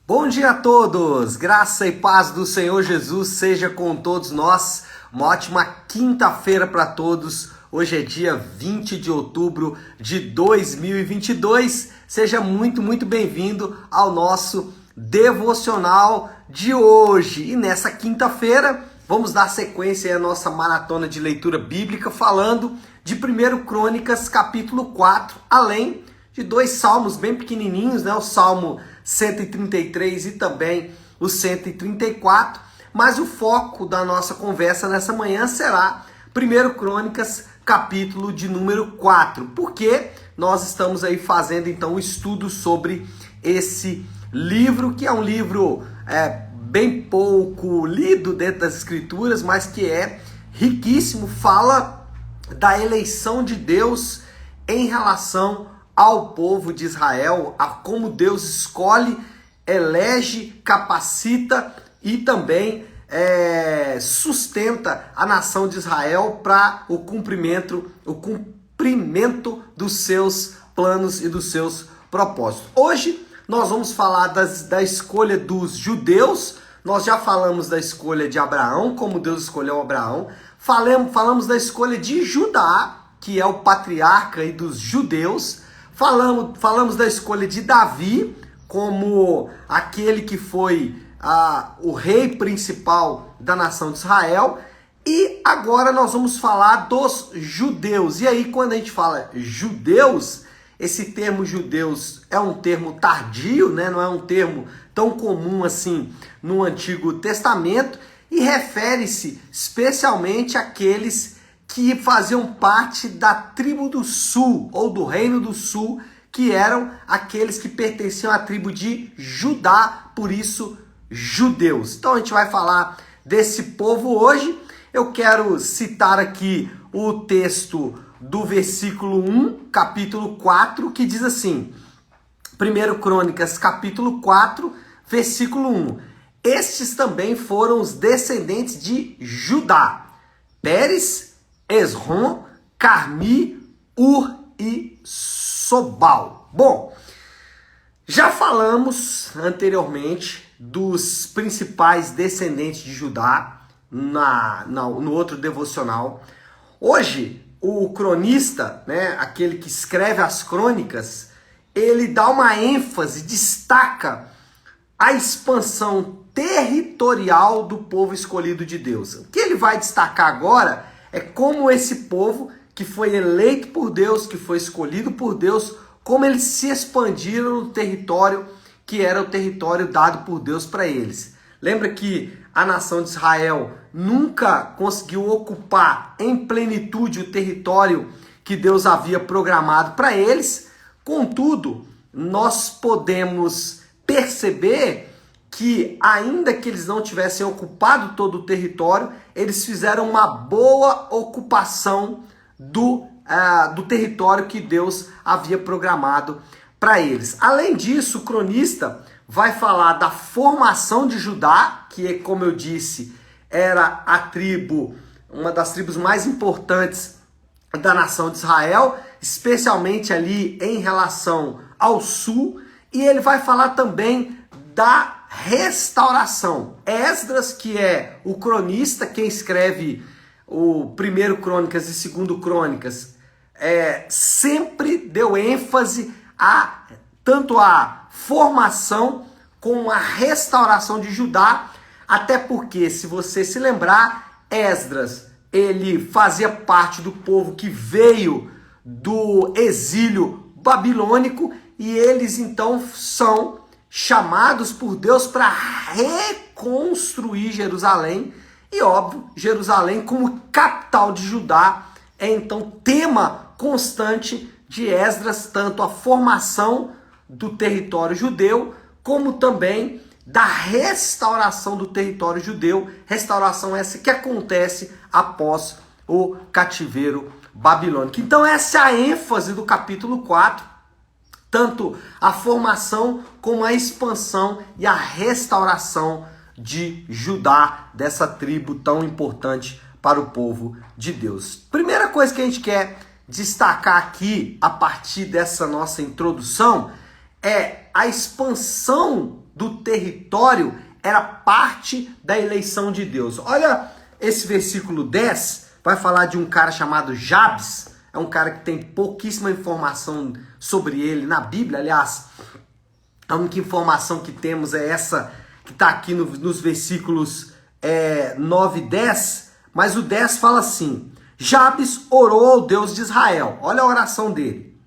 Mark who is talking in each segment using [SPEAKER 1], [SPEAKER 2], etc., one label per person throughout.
[SPEAKER 1] Bom dia a todos, graça e paz do Senhor Jesus seja com todos nós, uma ótima quinta-feira para todos, hoje é dia 20 de outubro de 2022, seja muito bem-vindo ao nosso devocional de hoje. E nessa quinta-feira vamos dar sequência à nossa maratona de leitura bíblica falando de 1 Crônicas capítulo 4, além de dois salmos bem pequenininhos, né? O Salmo 133 e também o 134, mas o foco da nossa conversa nessa manhã será 1 Crônicas, capítulo de número 4, porque nós estamos aí fazendo então o estudo sobre esse livro, que é um livro bem pouco lido dentro das escrituras, mas que é riquíssimo, fala da eleição de Deus em relação ao povo de Israel, a como Deus escolhe, elege, capacita e também sustenta a nação de Israel para o cumprimento dos seus planos e dos seus propósitos. Hoje nós vamos falar da escolha dos judeus. Nós já falamos da escolha de Abraão, como Deus escolheu Abraão. Falamos da escolha de Judá, que é o patriarca aí dos judeus. Falamos da escolha de Davi como aquele que foi o rei principal da nação de Israel. E agora nós vamos falar dos judeus. E aí, quando a gente fala judeus, esse termo judeus é um termo tardio, né? Não é um termo tão comum assim no Antigo Testamento, e refere-se especialmente àqueles que faziam parte da tribo do sul, ou do reino do sul, que eram aqueles que pertenciam à tribo de Judá, por isso judeus. Então a gente vai falar desse povo hoje. Eu quero citar aqui o texto do versículo 1, capítulo 4, que diz assim, 1 Crônicas, capítulo 4, versículo 1. Estes também foram os descendentes de Judá: Pérez, Esrom, Carmi, Ur e Sobal. Bom, já falamos anteriormente dos principais descendentes de Judá no outro devocional. Hoje, o cronista, né, aquele que escreve as crônicas, ele dá uma ênfase, destaca a expansão territorial do povo escolhido de Deus. O que ele vai destacar agora é como esse povo que foi eleito por Deus, que foi escolhido por Deus, como eles se expandiram no território que era o território dado por Deus para eles. Lembra que a nação de Israel nunca conseguiu ocupar em plenitude o território que Deus havia programado para eles. Contudo, nós podemos perceber que, ainda que eles não tivessem ocupado todo o território, eles fizeram uma boa ocupação do território que Deus havia programado para eles. Além disso, o cronista vai falar da formação de Judá, que, como eu disse, era uma das tribos mais importantes da nação de Israel, especialmente ali em relação ao sul, e ele vai falar também da restauração. Esdras, que é o cronista, quem escreve o 1 Crônicas e 2 Crônicas, sempre deu ênfase tanto a formação como a restauração de Judá, até porque, se você se lembrar, Esdras, ele fazia parte do povo que veio do exílio babilônico, e eles então são chamados por Deus para reconstruir Jerusalém. E óbvio, Jerusalém como capital de Judá é então tema constante de Esdras, tanto a formação do território judeu, como também da restauração do território judeu, restauração essa que acontece após o cativeiro babilônico. Então essa é a ênfase do capítulo 4, tanto a formação como a expansão e a restauração de Judá, dessa tribo tão importante para o povo de Deus. Primeira coisa que a gente quer destacar aqui, a partir dessa nossa introdução, é a expansão do território era parte da eleição de Deus. Olha esse versículo 10, vai falar de um cara chamado Jabes. É um cara que tem pouquíssima informação sobre ele na Bíblia. Aliás, a única informação que temos é essa que está aqui nos versículos 9 e 10. Mas o 10 fala assim: Jabes orou ao Deus de Israel. Olha a oração dele.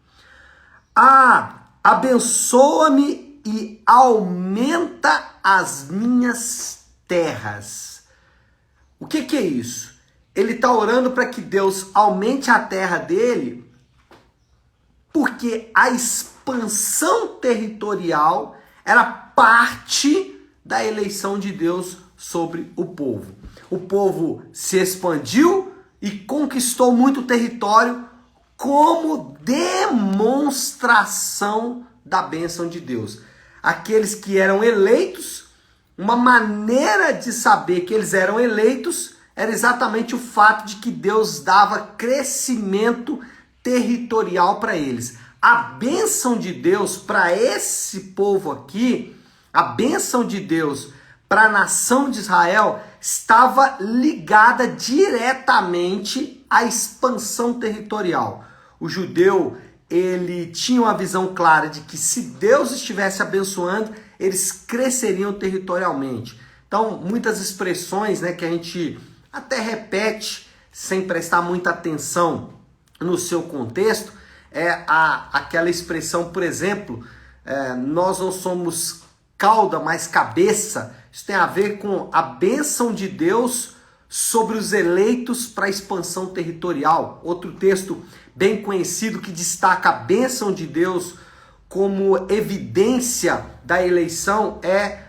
[SPEAKER 1] Abençoa-me e aumenta as minhas terras. O que é isso? Ele está orando para que Deus aumente a terra dele, porque a expansão territorial era parte da eleição de Deus sobre o povo. O povo se expandiu e conquistou muito território como demonstração da bênção de Deus. Aqueles que eram eleitos, uma maneira de saber que eles eram eleitos era exatamente o fato de que Deus dava crescimento territorial para eles. A bênção de Deus para esse povo aqui, a bênção de Deus para a nação de Israel, estava ligada diretamente à expansão territorial. O judeu, ele tinha uma visão clara de que se Deus estivesse abençoando, eles cresceriam territorialmente. Então, muitas expressões, né, que a gente até repete sem prestar muita atenção no seu contexto, aquela expressão, por exemplo, nós não somos cauda, mas cabeça. Isso tem a ver com a bênção de Deus sobre os eleitos para a expansão territorial. Outro texto bem conhecido que destaca a bênção de Deus como evidência da eleição é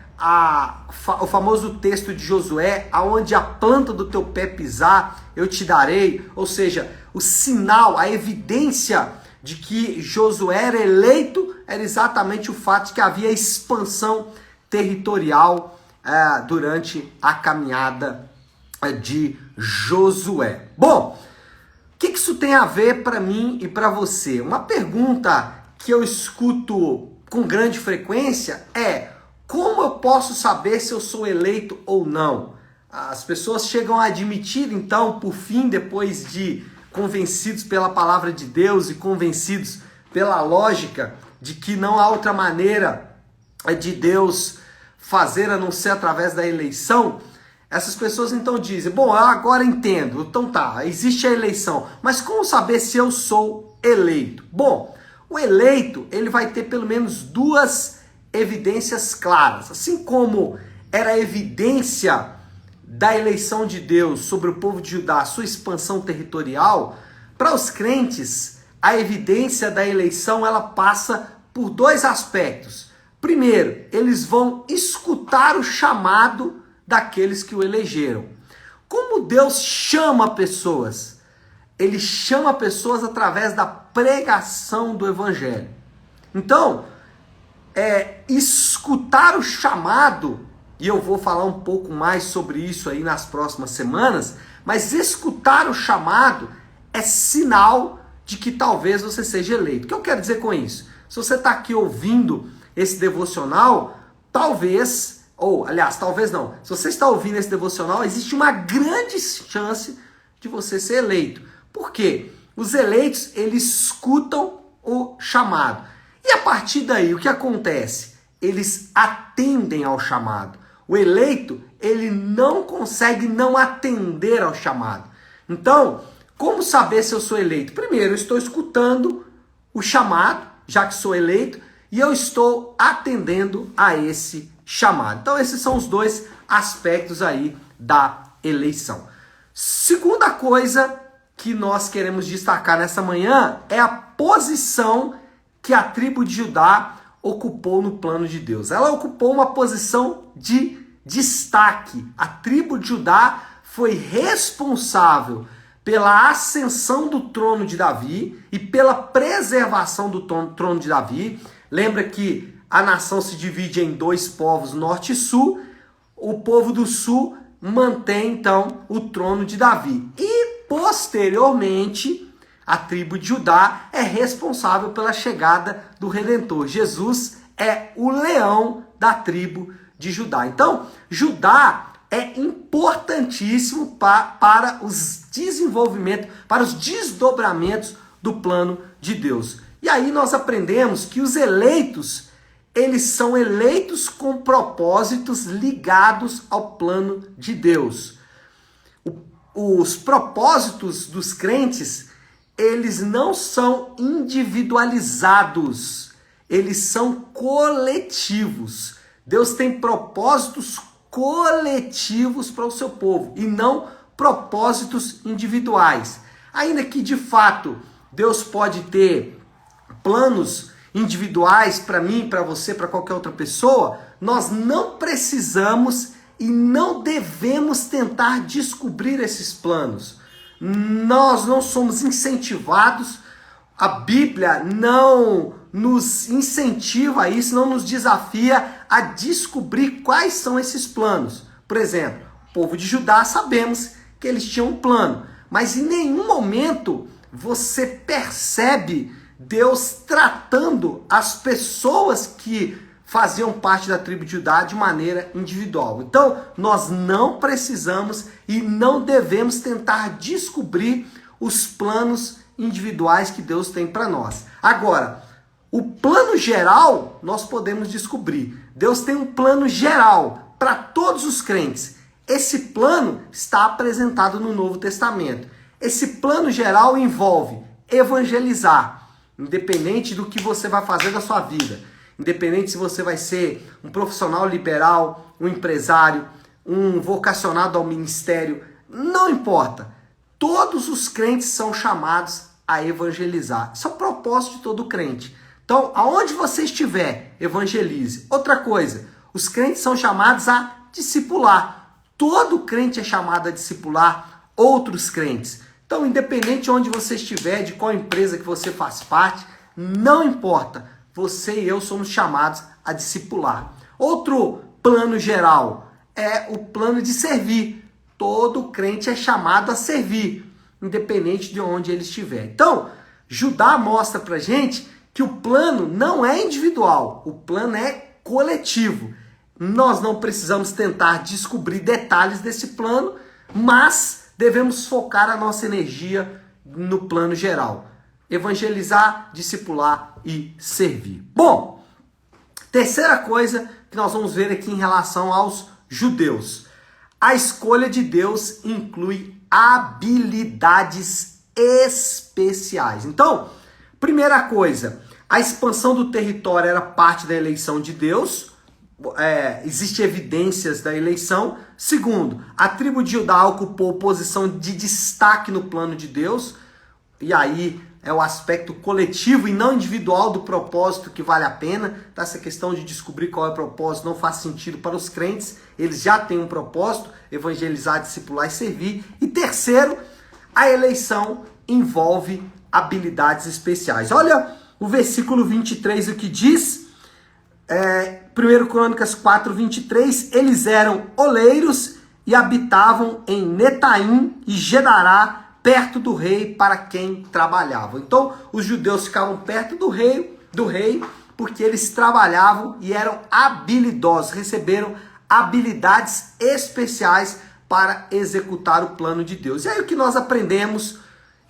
[SPEAKER 1] o famoso texto de Josué: aonde a planta do teu pé pisar, eu te darei. Ou seja, o sinal, a evidência de que Josué era eleito era exatamente o fato de que havia expansão territorial durante a caminhada de Josué. Bom, o que isso tem a ver para mim e para você? Uma pergunta que eu escuto com grande frequência é: como eu posso saber se eu sou eleito ou não? As pessoas chegam a admitir, então, por fim, depois de convencidos pela palavra de Deus e convencidos pela lógica de que não há outra maneira de Deus fazer a não ser através da eleição, essas pessoas então dizem: bom, eu agora entendo, então tá, existe a eleição, mas como saber se eu sou eleito? Bom, o eleito, ele vai ter pelo menos duas evidências claras. Assim como era a evidência da eleição de Deus sobre o povo de Judá, a sua expansão territorial, para os crentes, a evidência da eleição ela passa por dois aspectos. Primeiro, eles vão escutar o chamado daqueles que o elegeram. Como Deus chama pessoas? Ele chama pessoas através da pregação do evangelho. Então, escutar o chamado, e eu vou falar um pouco mais sobre isso aí nas próximas semanas, mas escutar o chamado é sinal de que talvez você seja eleito. O que eu quero dizer com isso? Se você está aqui ouvindo esse devocional, talvez, ou aliás, talvez não, se você está ouvindo esse devocional, existe uma grande chance de você ser eleito. Por quê? Os eleitos, eles escutam o chamado. E a partir daí, o que acontece? Eles atendem ao chamado. O eleito, ele não consegue não atender ao chamado. Então, como saber se eu sou eleito? Primeiro, eu estou escutando o chamado, já que sou eleito, e eu estou atendendo a esse chamado. Então, esses são os dois aspectos aí da eleição. Segunda coisa que nós queremos destacar nessa manhã é a posição que a tribo de Judá ocupou no plano de Deus. Ela ocupou uma posição de destaque. A tribo de Judá foi responsável pela ascensão do trono de Davi e pela preservação do trono de Davi. Lembra que a nação se divide em dois povos, norte e sul. O povo do sul mantém, então, o trono de Davi. E, posteriormente, a tribo de Judá é responsável pela chegada do Redentor. Jesus é o leão da tribo de Judá. Então, Judá é importantíssimo para os desenvolvimentos, para os desdobramentos do plano de Deus. E aí nós aprendemos que os eleitos, eles são eleitos com propósitos ligados ao plano de Deus. Os propósitos dos crentes, eles não são individualizados, eles são coletivos. Deus tem propósitos coletivos para o seu povo e não propósitos individuais. Ainda que de fato Deus pode ter planos individuais para mim, para você, para qualquer outra pessoa, nós não precisamos e não devemos tentar descobrir esses planos. Nós não somos incentivados, a Bíblia não nos incentiva a isso, não nos desafia a descobrir quais são esses planos. Por exemplo, o povo de Judá, sabemos que eles tinham um plano, mas em nenhum momento você percebe Deus tratando as pessoas que faziam parte da tribo de Judá de maneira individual. Então, nós não precisamos e não devemos tentar descobrir os planos individuais que Deus tem para nós. Agora, o plano geral nós podemos descobrir. Deus tem um plano geral para todos os crentes. Esse plano está apresentado no Novo Testamento. Esse plano geral envolve evangelizar, independente do que você vai fazer da sua vida. Independente se você vai ser um profissional liberal, um empresário, um vocacionado ao ministério, não importa. Todos os crentes são chamados a evangelizar. Isso é o propósito de todo crente. Então, aonde você estiver, evangelize. Outra coisa, os crentes são chamados a discipular. Todo crente é chamado a discipular outros crentes. Então, independente de onde você estiver, de qual empresa que você faz parte, não importa. Você e eu somos chamados a discipular. Outro plano geral é o plano de servir. Todo crente é chamado a servir, independente de onde ele estiver. Então, Judá mostra pra gente que o plano não é individual, o plano é coletivo. Nós não precisamos tentar descobrir detalhes desse plano, mas devemos focar a nossa energia no plano geral. Evangelizar, discipular e servir. Bom, terceira coisa que nós vamos ver aqui em relação aos judeus. A escolha de Deus inclui habilidades especiais. Então, primeira coisa, a expansão do território era parte da eleição de Deus. Existem evidências da eleição. Segundo, a tribo de Judá ocupou posição de destaque no plano de Deus. E aí é o aspecto coletivo e não individual do propósito que vale a pena. Tá? Essa questão de descobrir qual é o propósito não faz sentido para os crentes. Eles já têm um propósito, evangelizar, discipular e servir. E terceiro, a eleição envolve habilidades especiais. Olha o versículo 23, o que diz... 1 Crônicas 4, 23, eles eram oleiros e habitavam em Netaim e Gedará, perto do rei para quem trabalhavam. Então, os judeus ficavam perto do rei, porque eles trabalhavam e eram habilidosos, receberam habilidades especiais para executar o plano de Deus. E aí o que nós aprendemos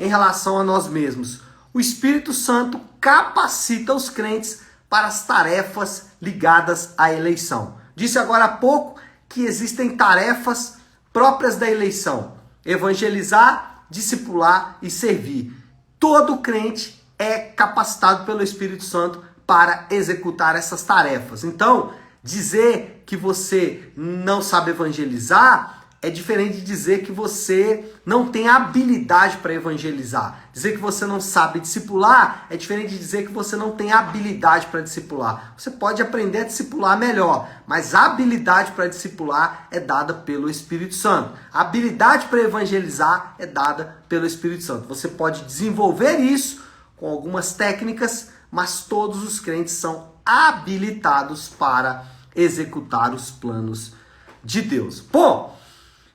[SPEAKER 1] em relação a nós mesmos? O Espírito Santo capacita os crentes para as tarefas ligadas à eleição. Disse agora há pouco que existem tarefas próprias da eleição: evangelizar, discipular e servir. Todo crente é capacitado pelo Espírito Santo para executar essas tarefas. Então, dizer que você não sabe evangelizar é diferente de dizer que você não tem habilidade para evangelizar. Dizer que você não sabe discipular é diferente de dizer que você não tem habilidade para discipular. Você pode aprender a discipular melhor, mas a habilidade para discipular é dada pelo Espírito Santo. A habilidade para evangelizar é dada pelo Espírito Santo. Você pode desenvolver isso com algumas técnicas, mas todos os crentes são habilitados para executar os planos de Deus. Bom,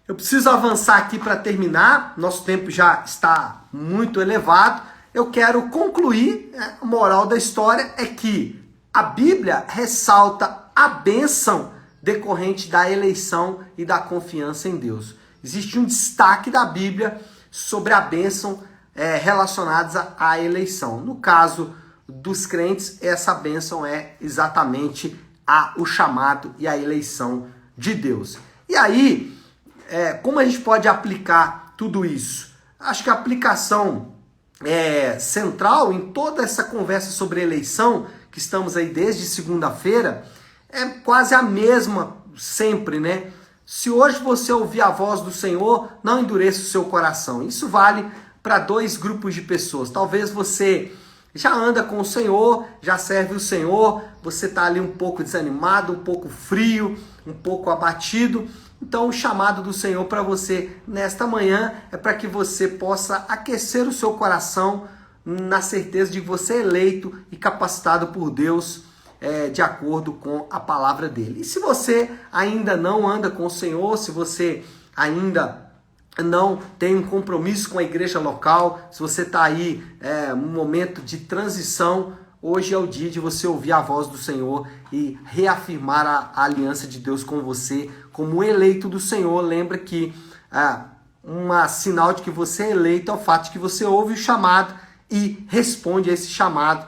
[SPEAKER 1] eu preciso avançar aqui para terminar, nosso tempo já está muito elevado. Eu quero concluir, a moral da história é que a Bíblia ressalta a bênção decorrente da eleição e da confiança em Deus. Existe um destaque da Bíblia sobre a bênção relacionadas à eleição. No caso dos crentes, essa bênção é exatamente o chamado e a eleição de Deus. E aí, como a gente pode aplicar tudo isso? Acho que a aplicação central em toda essa conversa sobre eleição, que estamos aí desde segunda-feira, é quase a mesma sempre, né? Se hoje você ouvir a voz do Senhor, não endureça o seu coração. Isso vale para dois grupos de pessoas. Talvez você já anda com o Senhor, já serve o Senhor, você está ali um pouco desanimado, um pouco frio, um pouco abatido. Então o chamado do Senhor para você nesta manhã é para que você possa aquecer o seu coração na certeza de que você é eleito e capacitado por Deus de acordo com a palavra dele. E se você ainda não anda com o Senhor, se você ainda não tem um compromisso com a igreja local, se você está aí num momento de transição, hoje é o dia de você ouvir a voz do Senhor e reafirmar a aliança de Deus com você como eleito do Senhor. Lembra que um sinal de que você é eleito é o fato de que você ouve o chamado e responde a esse chamado.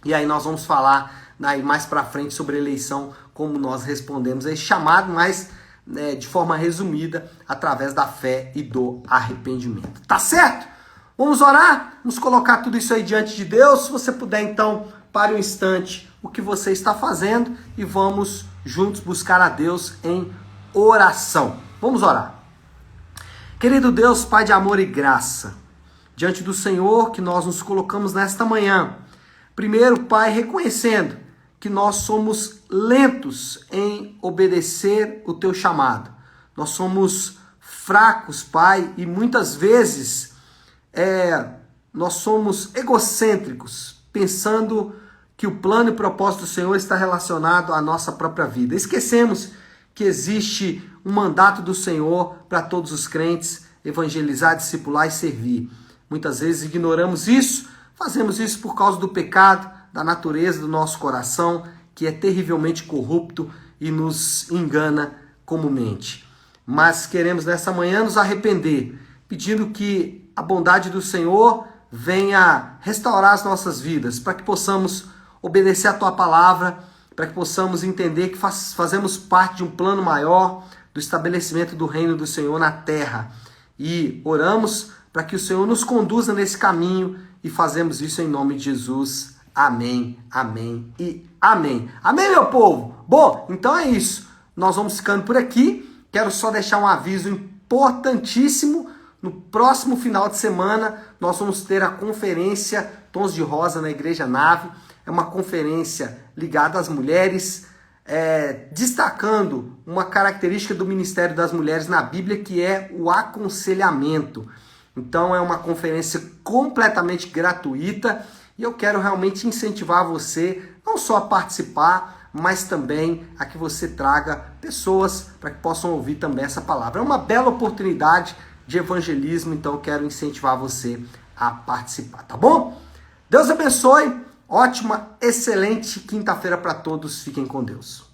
[SPEAKER 1] E aí nós vamos falar mais para frente sobre a eleição, como nós respondemos a esse chamado, mas de forma resumida, através da fé e do arrependimento. Tá certo? Vamos orar? Vamos colocar tudo isso aí diante de Deus. Se você puder, então, pare um instante o que você está fazendo e vamos juntos buscar a Deus em oração. Vamos orar. Querido Deus, Pai de amor e graça, diante do Senhor que nós nos colocamos nesta manhã. Primeiro, Pai, reconhecendo que nós somos lentos em obedecer o teu chamado. Nós somos fracos, Pai, e muitas vezes nós somos egocêntricos, pensando que o plano e propósito do Senhor está relacionado à nossa própria vida. Esquecemos que existe um mandato do Senhor para todos os crentes: evangelizar, discipular e servir. Muitas vezes ignoramos isso, fazemos isso por causa do pecado, da natureza do nosso coração, que é terrivelmente corrupto e nos engana comumente. Mas queremos nessa manhã nos arrepender, pedindo que a bondade do Senhor venha restaurar as nossas vidas, para que possamos obedecer a Tua palavra, para que possamos entender que fazemos parte de um plano maior do estabelecimento do reino do Senhor na terra. E oramos para que o Senhor nos conduza nesse caminho e fazemos isso em nome de Jesus. Amém, amém e amém. Amém, meu povo? Bom, então é isso. Nós vamos ficando por aqui. Quero só deixar um aviso importantíssimo. No próximo final de semana, nós vamos ter a conferência Tons de Rosa na Igreja Nave. É uma conferência ligada às mulheres, destacando uma característica do Ministério das Mulheres na Bíblia, que é o aconselhamento. Então é uma conferência completamente gratuita. E eu quero realmente incentivar você, não só a participar, mas também a que você traga pessoas para que possam ouvir também essa palavra. É uma bela oportunidade de evangelismo, então eu quero incentivar você a participar, tá bom? Deus abençoe, ótima, excelente quinta-feira para todos, fiquem com Deus.